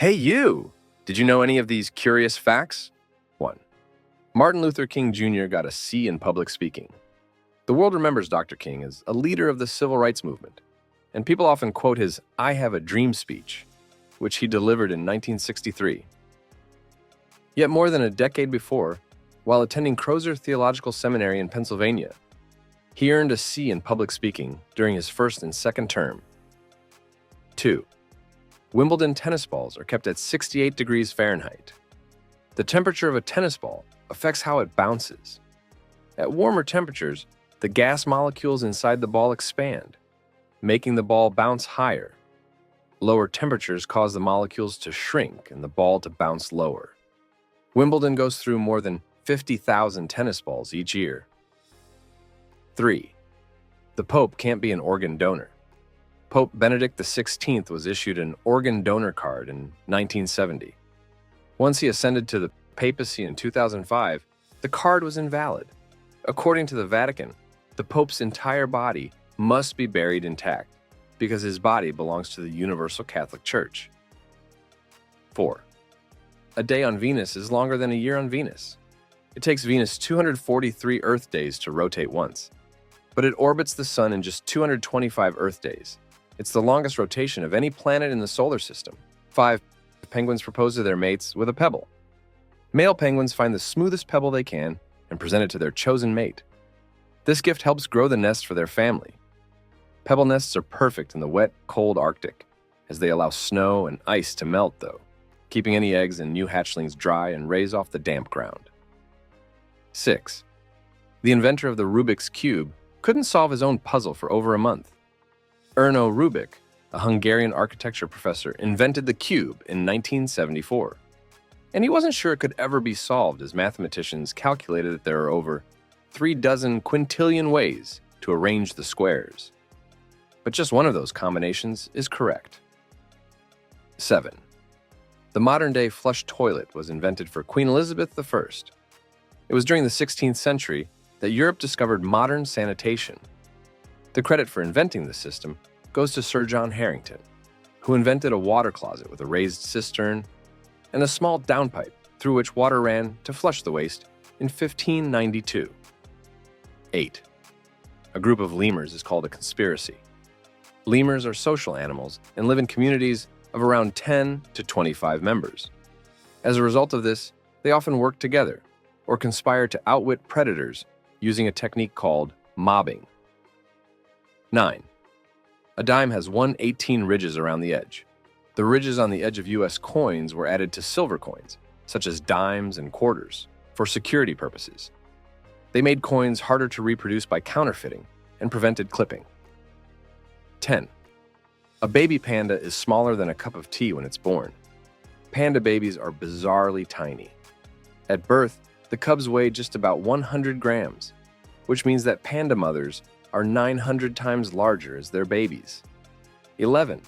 Hey, you! Did you know any of these curious facts? 1. Martin Luther King Jr. got a C in public speaking. The world remembers Dr. King as a leader of the civil rights movement, and people often quote his I Have a Dream speech, which he delivered in 1963. Yet more than a decade before, while attending Crozer Theological Seminary in Pennsylvania, he earned a C in public speaking during his first and second term. 2. Wimbledon tennis balls are kept at 68 degrees Fahrenheit. The temperature of a tennis ball affects how it bounces. At warmer temperatures, the gas molecules inside the ball expand, making the ball bounce higher. Lower temperatures cause the molecules to shrink and the ball to bounce lower. Wimbledon goes through more than 50,000 tennis balls each year. 3. The Pope can't be an organ donor. Pope Benedict XVI was issued an organ donor card in 1970. Once he ascended to the papacy in 2005, the card was invalid. According to the Vatican, the Pope's entire body must be buried intact because his body belongs to the Universal Catholic Church. 4. A day on Venus is longer than a year on Venus. It takes Venus 243 Earth days to rotate once, but it orbits the Sun in just 225 Earth days. It's the longest rotation of any planet in the solar system. 5. Penguins propose to their mates with a pebble. Male penguins find the smoothest pebble they can and present it to their chosen mate. This gift helps grow the nest for their family. Pebble nests are perfect in the wet, cold Arctic, as they allow snow and ice to melt, though, keeping any eggs and new hatchlings dry and raise off the damp ground. 6. The inventor of the Rubik's Cube couldn't solve his own puzzle for over a month. Erno Rubik, a Hungarian architecture professor, invented the cube in 1974. And he wasn't sure it could ever be solved, as mathematicians calculated that there are over 36 quintillion ways to arrange the squares. But just one of those combinations is correct. 7. The modern-day flush toilet was invented for Queen Elizabeth I. It was during the 16th century that Europe discovered modern sanitation. The credit for inventing this system goes to Sir John Harington, who invented a water closet with a raised cistern and a small downpipe through which water ran to flush the waste in 1592. 8. A group of lemurs is called a conspiracy. Lemurs are social animals and live in communities of around 10 to 25 members. As a result of this, they often work together or conspire to outwit predators using a technique called mobbing. 9. A dime has 118 ridges around the edge. The ridges on the edge of U.S. coins were added to silver coins, such as dimes and quarters, for security purposes. They made coins harder to reproduce by counterfeiting and prevented clipping. 10. A baby panda is smaller than a cup of tea when it's born. Panda babies are bizarrely tiny. At birth, the cubs weigh just about 100 grams, which means that panda mothers are 900 times larger as their babies. 11.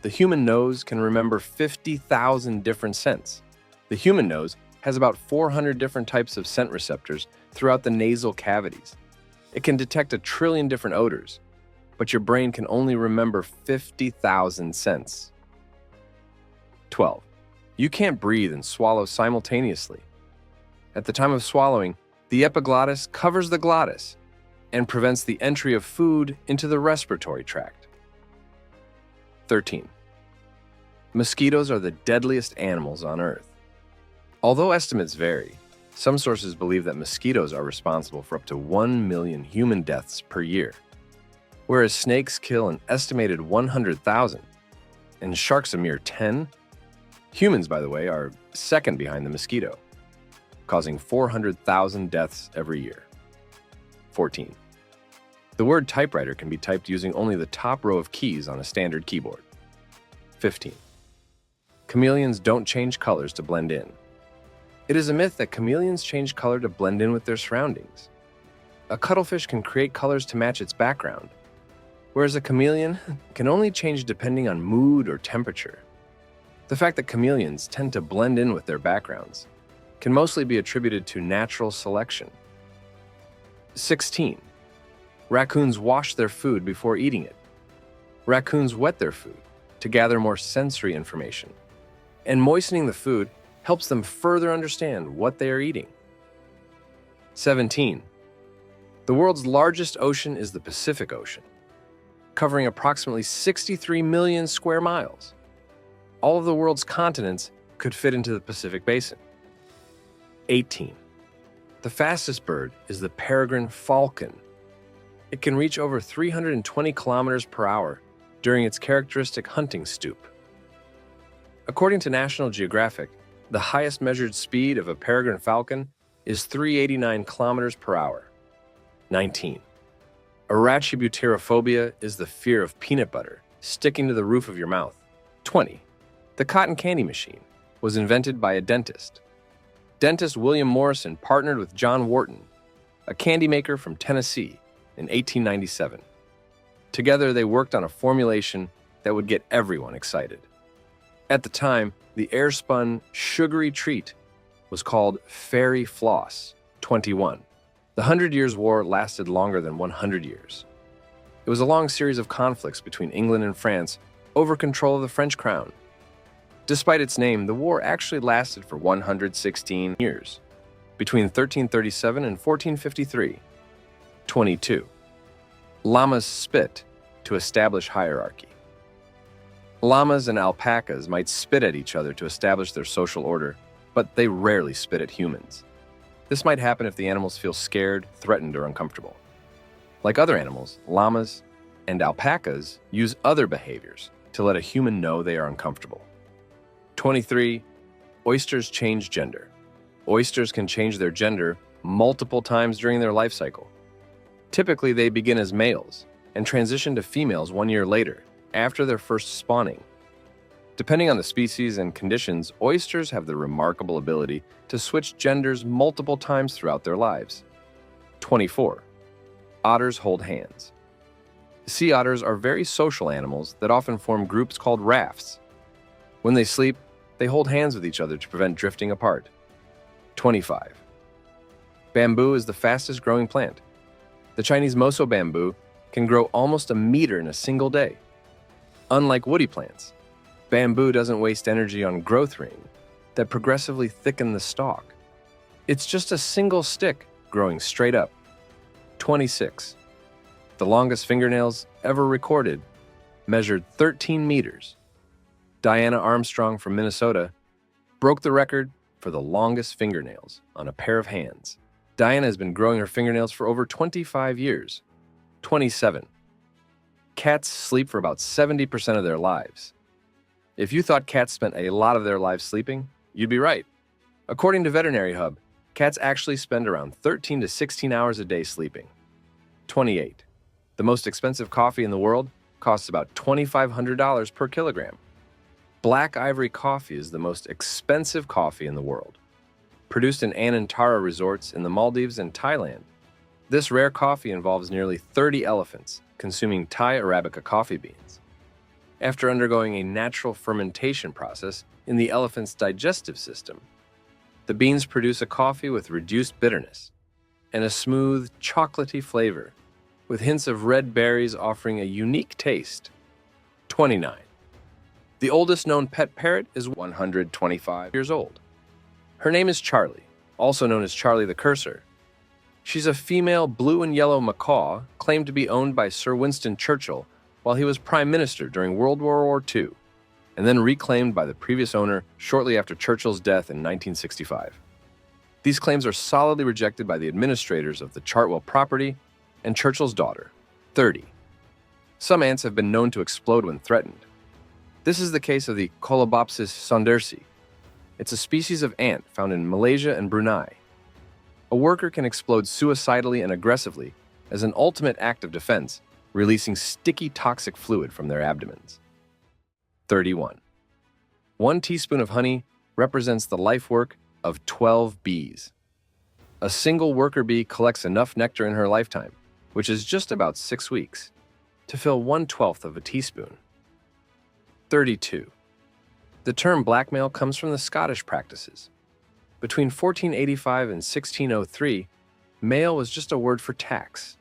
The human nose can remember 50,000 different scents. The human nose has about 400 different types of scent receptors throughout the nasal cavities. It can detect 1 trillion different odors, but your brain can only remember 50,000 scents. 12. You can't breathe and swallow simultaneously. At the time of swallowing, the epiglottis covers the glottis and prevents the entry of food into the respiratory tract. 13. Mosquitoes are the deadliest animals on Earth. Although estimates vary, some sources believe that mosquitoes are responsible for up to 1 million human deaths per year, whereas snakes kill an estimated 100,000, and sharks a mere 10. Humans, by the way, are second behind the mosquito, causing 400,000 deaths every year. 14. The word typewriter can be typed using only the top row of keys on a standard keyboard. 15. Chameleons don't change colors to blend in. It is a myth that chameleons change color to blend in with their surroundings. A cuttlefish can create colors to match its background, whereas a chameleon can only change depending on mood or temperature. The fact that chameleons tend to blend in with their backgrounds can mostly be attributed to natural selection. 16. Raccoons wash their food before eating it. Raccoons wet their food to gather more sensory information. and moistening the food helps them further understand what they are eating. 17. The world's largest ocean is the Pacific Ocean, covering approximately 63 million square miles. All of the world's continents could fit into the Pacific Basin. 18. The fastest bird is the peregrine falcon. It can reach over 320 kilometers per hour during its characteristic hunting stoop. According to National Geographic, the highest measured speed of a peregrine falcon is 389 kilometers per hour. 19. Arachibutyrophobia is the fear of peanut butter sticking to the roof of your mouth. 20. The cotton candy machine was invented by a dentist. Dentist William Morrison partnered with John Wharton, a candy maker from Tennessee, in 1897. Together, they worked on a formulation that would get everyone excited. At the time, the air-spun, sugary treat was called Fairy Floss. 21. The 100 Years' War lasted longer than 100 years. It was a long series of conflicts between England and France over control of the French crown. Despite its name, the war actually lasted for 116 years, between 1337 and 1453. 22. Llamas spit to establish hierarchy. Llamas and alpacas might spit at each other to establish their social order, but they rarely spit at humans. This might happen if the animals feel scared, threatened, or uncomfortable. Like other animals, llamas and alpacas use other behaviors to let a human know they are uncomfortable. 23. Oysters change gender. Oysters can change their gender multiple times during their life cycle. Typically, they begin as males and transition to females 1 year later, after their first spawning. Depending on the species and conditions, oysters have the remarkable ability to switch genders multiple times throughout their lives. 24. Otters hold hands. Sea otters are very social animals that often form groups called rafts. When they sleep, they hold hands with each other to prevent drifting apart. 25. Bamboo is the fastest growing plant. The Chinese moso bamboo can grow almost a meter in a single day. Unlike woody plants, bamboo doesn't waste energy on growth rings that progressively thicken the stalk. It's just a single stick growing straight up. 26. The longest fingernails ever recorded measured 13 meters. Diana Armstrong from Minnesota broke the record for the longest fingernails on a pair of hands. Diana has been growing her fingernails for over 25 years. 27. Cats sleep for about 70% of their lives. If you thought cats spent a lot of their lives sleeping, you'd be right. According to Veterinary Hub, cats actually spend around 13 to 16 hours a day sleeping. 28. The most expensive coffee in the world costs about $2,500 per kilogram. Black ivory coffee is the most expensive coffee in the world. Produced in Anantara resorts in the Maldives and Thailand, this rare coffee involves nearly 30 elephants consuming Thai Arabica coffee beans. After undergoing a natural fermentation process in the elephant's digestive system, the beans produce a coffee with reduced bitterness and a smooth, chocolatey flavor, with hints of red berries offering a unique taste. 29. The oldest known pet parrot is 125 years old. Her name is Charlie, also known as Charlie the Cursor. She's a female blue and yellow macaw claimed to be owned by Sir Winston Churchill while he was Prime Minister during World War II, and then reclaimed by the previous owner shortly after Churchill's death in 1965. These claims are solidly rejected by the administrators of the Chartwell property and Churchill's daughter. 30. Some ants have been known to explode when threatened. This is the case of the Colobopsis saundersi. It's a species of ant found in Malaysia and Brunei. A worker can explode suicidally and aggressively as an ultimate act of defense, releasing sticky toxic fluid from their abdomens. 31. 1 teaspoon of honey represents the life work of 12 bees. A single worker bee collects enough nectar in her lifetime, which is just about 6 weeks, to fill 1/12 of a teaspoon. 32. The term blackmail comes from the Scottish practices. Between 1485 and 1603, mail was just a word for tax.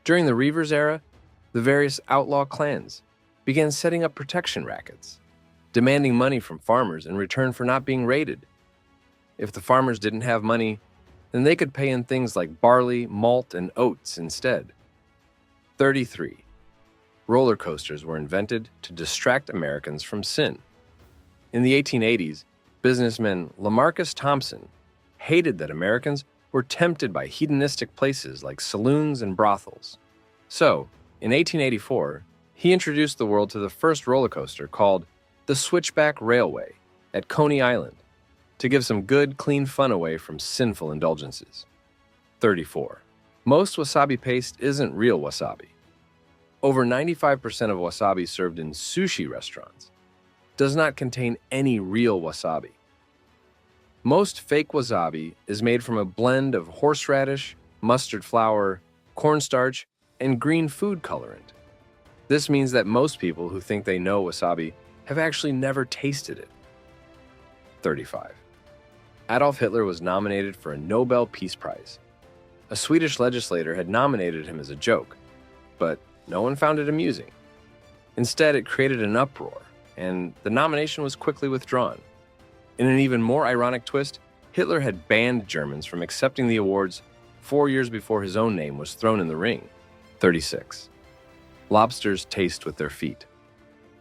During the Reivers era, the various outlaw clans began setting up protection rackets. demanding money from farmers in return for not being raided. If the farmers didn't have money, then they could pay in things like barley, malt, and oats instead. 33. Roller coasters were invented to distract Americans from sin. In the 1880s, businessman Lamarcus Thompson hated that Americans were tempted by hedonistic places like saloons and brothels. So, in 1884, he introduced the world to the first roller coaster called the Switchback Railway at Coney Island to give some good, clean fun away from sinful indulgences. 34. Most wasabi paste isn't real wasabi. Over 95% of wasabi served in sushi restaurants does not contain any real wasabi. Most fake wasabi is made from a blend of horseradish, mustard flour, cornstarch, and green food colorant. This means that most people who think they know wasabi have actually never tasted it. 35. Adolf Hitler was nominated for a Nobel Peace Prize. A Swedish legislator had nominated him as a joke, but no one found it amusing. Instead, it created an uproar, and the nomination was quickly withdrawn. In an even more ironic twist, Hitler had banned Germans from accepting the awards 4 years before his own name was thrown in the ring. 36. Lobsters taste with their feet.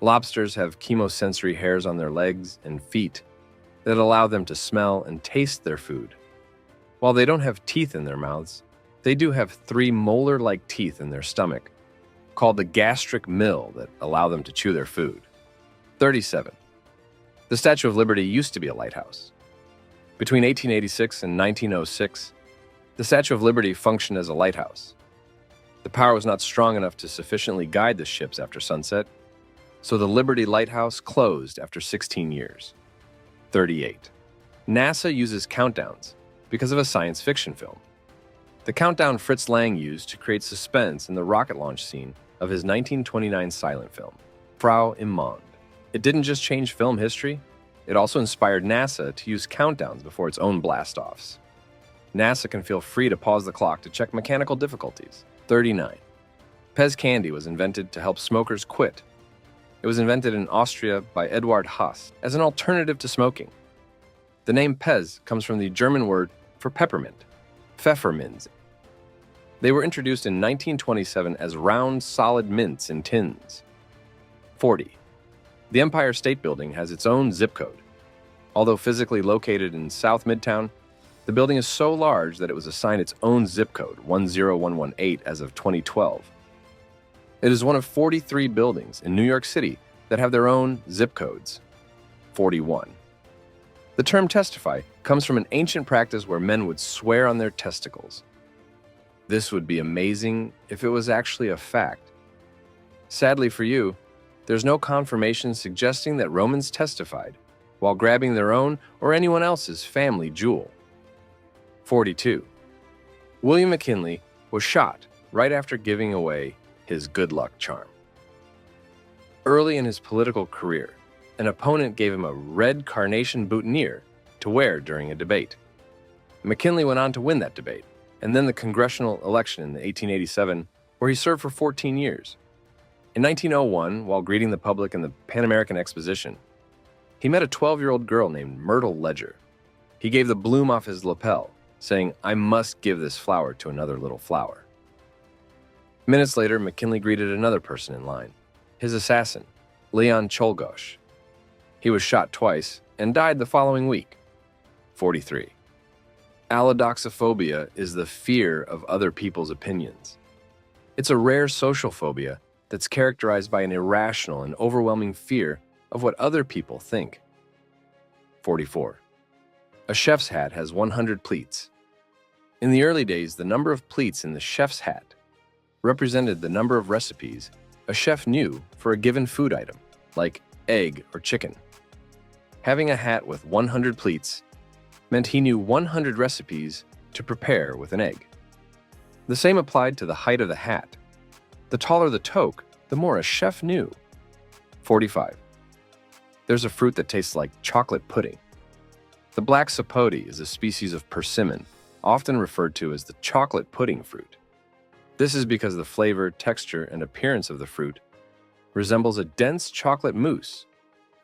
Lobsters have chemosensory hairs on their legs and feet that allow them to smell and taste their food. While they don't have teeth in their mouths, they do have 3 molar-like teeth in their stomach, called the gastric mill, that allow them to chew their food. 37. The Statue of Liberty used to be a lighthouse. Between 1886 and 1906, the Statue of Liberty functioned as a lighthouse. The power was not strong enough to sufficiently guide the ships after sunset, so the Liberty Lighthouse closed after 16 years. 38. NASA uses countdowns because of a science fiction film. The countdown Fritz Lang used to create suspense in the rocket launch scene of his 1929 silent film, Frau im Mond. It didn't just change film history, it also inspired NASA to use countdowns before its own blast-offs. NASA can feel free to pause the clock to check mechanical difficulties. 39. Pez candy was invented to help smokers quit. It was invented in Austria by Eduard Haas as an alternative to smoking. The name Pez comes from the German word for peppermint, Pfefferminz. They were introduced in 1927 as round, solid mints in tins. 40. The Empire State Building has its own zip code. Although physically located in South Midtown, the building is so large that it was assigned its own zip code, 10118, as of 2012. It is one of 43 buildings in New York City that have their own zip codes. 41. The term testify comes from an ancient practice where men would swear on their testicles. This would be amazing if it was actually a fact. Sadly for you, there's no confirmation suggesting that Romans testified while grabbing their own or anyone else's family jewel. 42. William McKinley was shot right after giving away his good luck charm. Early in his political career, an opponent gave him a red carnation boutonniere to wear during a debate. McKinley went on to win that debate, and then the congressional election in 1887, where he served for 14 years. In 1901, while greeting the public in the Pan American Exposition, he met a 12-year-old girl named Myrtle Ledger. He gave the bloom off his lapel, saying, "I must give this flower to another little flower." Minutes later, McKinley greeted another person in line, his assassin, Leon Czolgosz. He was shot twice and died the following week. 43. Allodoxophobia is the fear of other people's opinions. It's a rare social phobia that's characterized by an irrational and overwhelming fear of what other people think. 44. A chef's hat has 100 pleats. In the early days, the number of pleats in the chef's hat represented the number of recipes a chef knew for a given food item, like egg or chicken. Having a hat with 100 pleats meant he knew 100 recipes to prepare with an egg. The same applied to the height of the hat. The taller the toque, the more a chef knew. 45. There's a fruit that tastes like chocolate pudding. The black sapote is a species of persimmon, often referred to as the chocolate pudding fruit. This is because the flavor, texture, and appearance of the fruit resembles a dense chocolate mousse,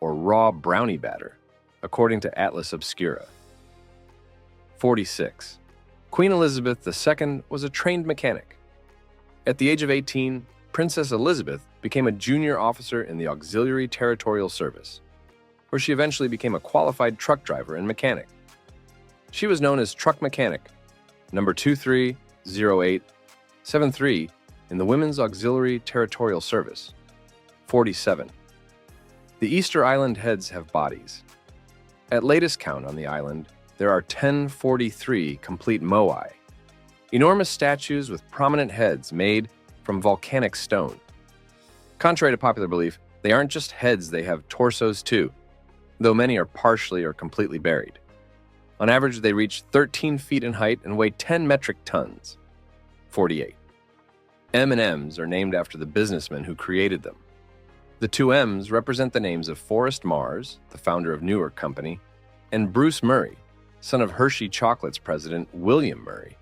or raw brownie batter, according to Atlas Obscura. 46. Queen Elizabeth II was a trained mechanic. At the age of 18, Princess Elizabeth became a junior officer in the Auxiliary Territorial Service, where she eventually became a qualified truck driver and mechanic. She was known as Truck Mechanic, number 230873 in the Women's Auxiliary Territorial Service. 47. The Easter Island heads have bodies. At latest count on the island, there are 1043 complete moai, enormous statues with prominent heads made from volcanic stone. Contrary to popular belief, they aren't just heads, they have torsos too, though many are partially or completely buried. On average, they reach 13 feet in height and weigh 10 metric tons. 48. M&Ms are named after the businessmen who created them. The two M's represent the names of Forrest Mars, the founder of Newark Company, and Bruce Murray, son of Hershey Chocolate's president William Murray,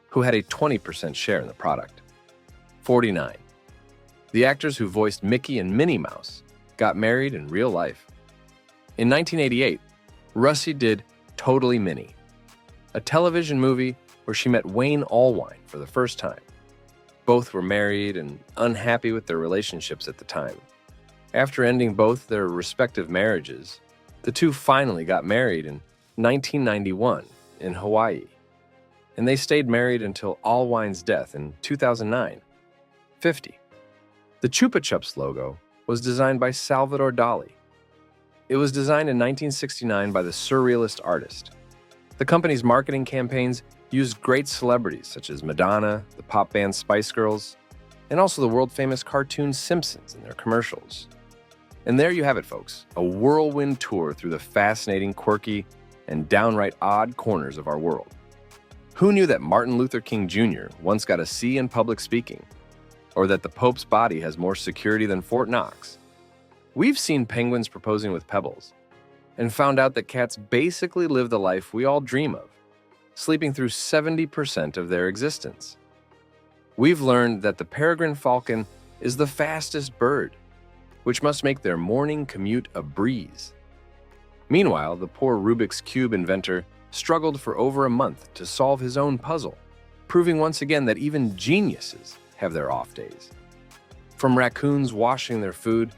who had a 20% share in the product. 49. The actors who voiced Mickey and Minnie Mouse got married in real life. In 1988, Russie did Totally Minnie, a television movie where she met Wayne Allwine for the first time. Both were married and unhappy with their relationships at the time. After ending both their respective marriages, the two finally got married in 1991 in Hawaii, and they stayed married until Allwine's death in 2009. 50. The Chupa Chups logo was designed by Salvador Dalí. It was designed in 1969 by the surrealist artist. The company's marketing campaigns used great celebrities such as Madonna, the pop band Spice Girls, and also the world-famous cartoon Simpsons in their commercials. And there you have it, folks, a whirlwind tour through the fascinating, quirky, and downright odd corners of our world. Who knew that Martin Luther King Jr. once got a C in public speaking? Or that the Pope's body has more security than Fort Knox? We've seen penguins proposing with pebbles, and found out that cats basically live the life we all dream of, sleeping through 70% of their existence. We've learned that the Peregrine Falcon is the fastest bird, which must make their morning commute a breeze. Meanwhile, the poor Rubik's Cube inventor struggled for over a month to solve his own puzzle, proving once again that even geniuses have their off days. From raccoons washing their food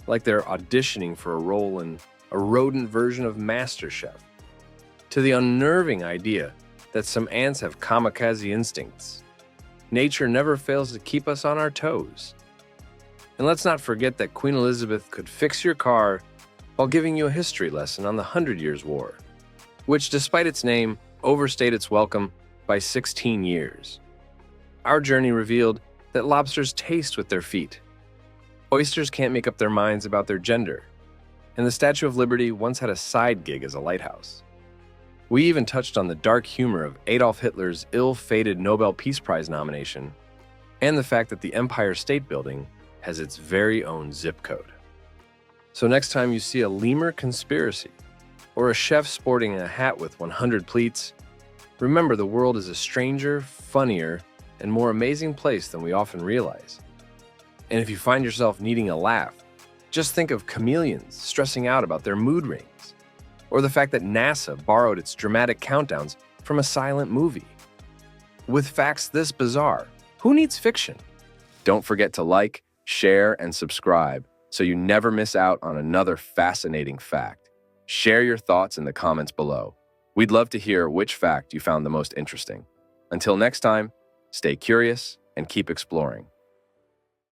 like they're auditioning for a role in a rodent version of MasterChef, to the unnerving idea that some ants have kamikaze instincts. Nature never fails to keep us on our toes. And let's not forget that Queen Elizabeth could fix your car while giving you a history lesson on the 100 Years' War, which, despite its name, overstayed its welcome by 16 years. Our journey revealed that lobsters taste with their feet. Oysters can't make up their minds about their gender, and the Statue of Liberty once had a side gig as a lighthouse. We even touched on the dark humor of Adolf Hitler's ill-fated Nobel Peace Prize nomination, and the fact that the Empire State Building has its very own zip code. So next time you see a lemur conspiracy, or a chef sporting a hat with 100 pleats, remember the world is a stranger, funnier, and more amazing place than we often realize. And if you find yourself needing a laugh, just think of chameleons stressing out about their mood rings, or the fact that NASA borrowed its dramatic countdowns from a silent movie. With facts this bizarre, who needs fiction? Don't forget to like, share, and subscribe so you never miss out on another fascinating fact. Share your thoughts in the comments below. We'd love to hear which fact you found the most interesting. Until next time, stay curious and keep exploring.